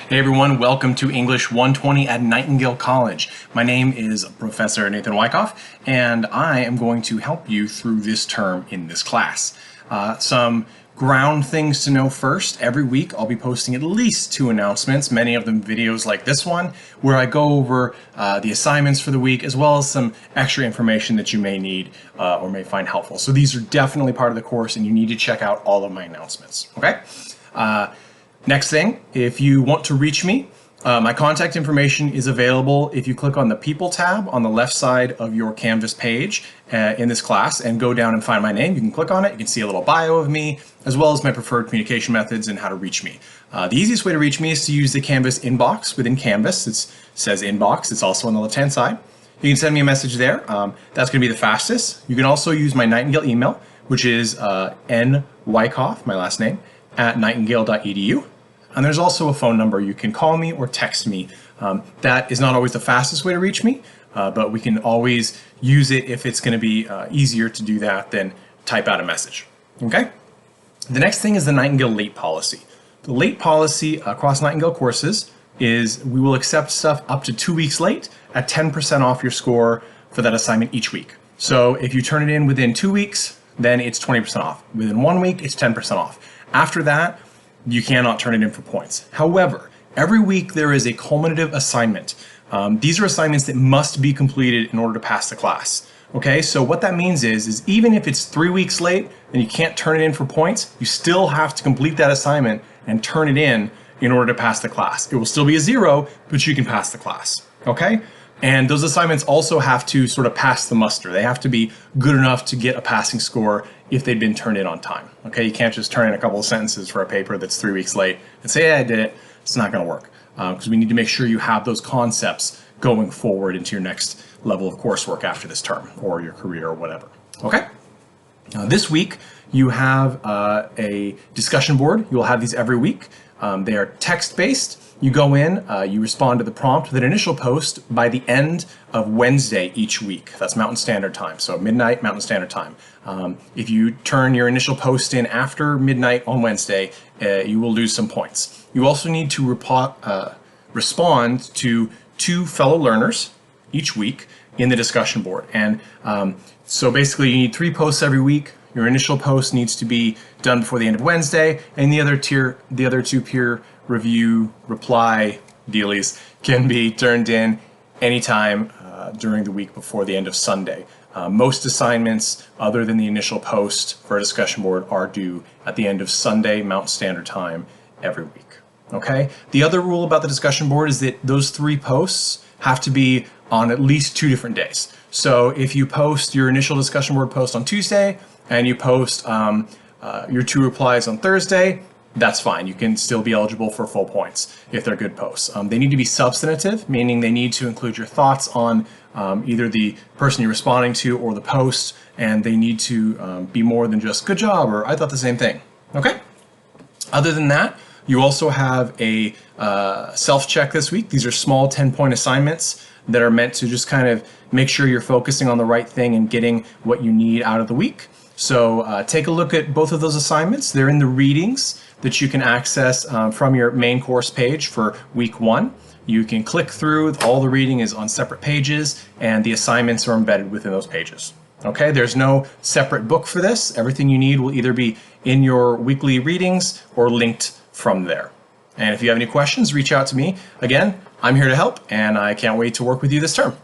Hey everyone, welcome to English 120 at Nightingale College. My name is Professor Nathan Wyckoff, and I am going to help you through this term in this class. Some ground things to know first. Every week I'll be posting at least 2 announcements, many of them videos like this one, where I go over the assignments for the week as well as some extra information that you may need or may find helpful. So these are definitely part of the course and you need to check out all of my announcements, okay? Next thing, if you want to reach me, my contact information is available if you click on the People tab on the left side of your Canvas page in this class and go down and find my name. You can click on it, you can see a little bio of me, as well as my preferred communication methods and how to reach me. The easiest way to reach me is to use the Canvas inbox within Canvas. It says inbox, it's also on the left-hand side. You can send me a message there. That's going to be the fastest. You can also use my Nightingale email, which is nwyckoff, my last name, at nightingale.edu. And there's also a phone number. You can call me or text me. That is not always the fastest way to reach me, but we can always use it if it's going to be easier to do that than type out a message. Okay? The next thing is the Nightingale late policy. The late policy across Nightingale courses is we will accept stuff up to 2 weeks late at 10% off your score for that assignment each week. So if you turn it in within 2 weeks, then it's 20% off. Within 1 week, it's 10% off. After that, you cannot turn it in for points. However, every week there is a cumulative assignment. These are assignments that must be completed in order to pass the class. Okay, so what that means is even if it's 3 weeks late and you can't turn it in for points, you still have to complete that assignment and turn it in order to pass the class. It will still be a 0, but you can pass the class. Okay? And those assignments also have to sort of pass the muster. They have to be good enough to get a passing score if they'd been turned in on time. Okay, you can't just turn in a couple of sentences for a paper that's 3 weeks late and say, yeah, I did it. It's not going to work because we need to make sure you have those concepts going forward into your next level of coursework after this term or your career or whatever. Okay, this week you have a discussion board. You'll have these every week. They are text-based. You go in, you respond to the prompt with an initial post by the end of Wednesday each week. That's Mountain Standard Time, so midnight Mountain Standard Time. If you turn your initial post in after midnight on Wednesday, you will lose some points. You also need to respond to 2 fellow learners each week in the discussion board. And so basically you need 3 posts every week. Your initial post needs to be done before the end of Wednesday, and the other 2 peer review reply dealies can be turned in anytime during the week before the end of Sunday. Most assignments, other than the initial post for a discussion board, are due at the end of Sunday Mountain Standard Time every week. Okay? The other rule about the discussion board is that those 3 posts have to be on at least 2 different days. So if you post your initial discussion board post on Tuesday and you post your 2 replies on Thursday, that's fine. You can still be eligible for full points if they're good posts. They need to be substantive, meaning they need to include your thoughts on either the person you're responding to or the post, and they need to be more than just good job or I thought the same thing. Okay? Other than that, you also have a self-check this week. These are small 10-point assignments that are meant to just kind of make sure you're focusing on the right thing and getting what you need out of the week. So take a look at both of those assignments. They're in the readings that you can access from your main course page for week 1. You can click through, all the reading is on separate pages, and the assignments are embedded within those pages. Okay, there's no separate book for this. Everything you need will either be in your weekly readings or linked from there. And if you have any questions, reach out to me. Again, I'm here to help, and I can't wait to work with you this term.